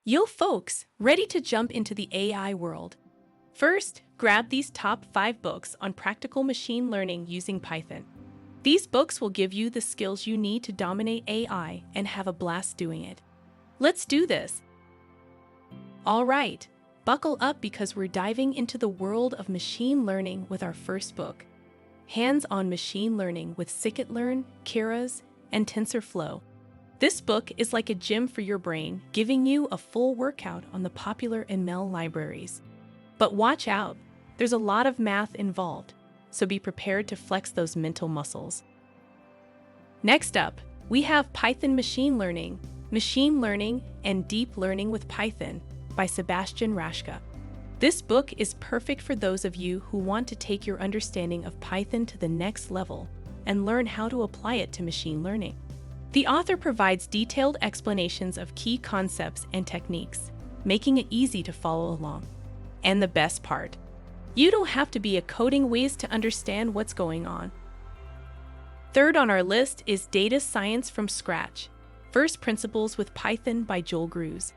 Yo folks, ready to jump into the AI world? First, grab these top 5 books on practical machine learning using Python. These books will give you the skills you need to dominate AI and have a blast doing it. Let's do this! Alright, buckle up because we're diving into the world of machine learning with our first book. Hands-on Machine Learning with Scikit-learn, Keras, and TensorFlow. This book is like a gym for your brain, giving you a full workout on the popular ML libraries. But watch out, there's a lot of math involved, so be prepared to flex those mental muscles. Next up, we have Python Machine Learning, and Deep Learning with Python by Sebastian Raschke. This book is perfect for those of you who want to take your understanding of Python to the next level and learn how to apply it to machine learning. The author provides detailed explanations of key concepts and techniques, making it easy to follow along. And the best part, you don't have to be a coding whiz to understand what's going on. Third on our list is Data Science from Scratch, First Principles with Python by Joel Gruz.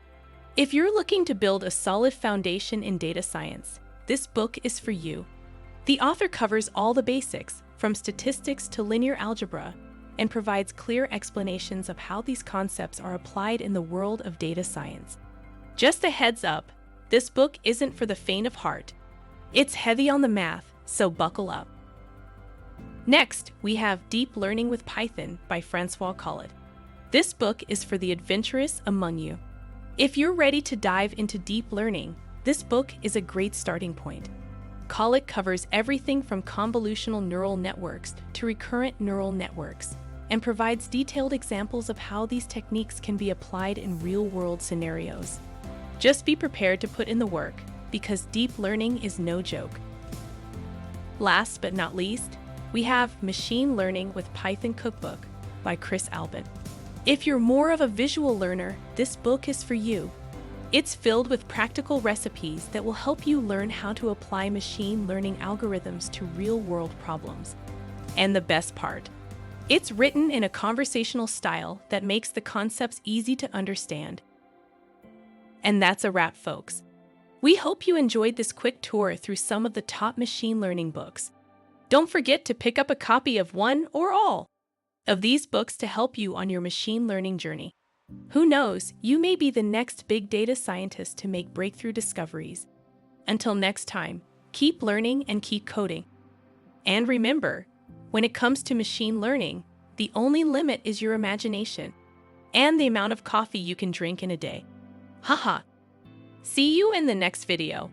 If you're looking to build a solid foundation in data science, this book is for you. The author covers all the basics, from statistics to linear algebra, and provides clear explanations of how these concepts are applied in the world of data science. Just a heads up, this book isn't for the faint of heart. It's heavy on the math, so buckle up. Next, we have Deep Learning with Python by Francois Collett. This book is for the adventurous among you. If you're ready to dive into deep learning, this book is a great starting point. Collett covers everything from convolutional neural networks to recurrent neural networks, and provides detailed examples of how these techniques can be applied in real-world scenarios. Just be prepared to put in the work, because deep learning is no joke. Last but not least, we have Machine Learning with Python Cookbook by Chris Albin. If you're more of a visual learner, this book is for you. It's filled with practical recipes that will help you learn how to apply machine learning algorithms to real-world problems. And the best part, it's written in a conversational style that makes the concepts easy to understand. And that's a wrap, folks. We hope you enjoyed this quick tour through some of the top machine learning books. Don't forget to pick up a copy of one or all of these books to help you on your machine learning journey. Who knows, you may be the next big data scientist to make breakthrough discoveries. Until next time, keep learning and keep coding. And remember, when it comes to machine learning, the only limit is your imagination and the amount of coffee you can drink in a day. Haha. See you in the next video.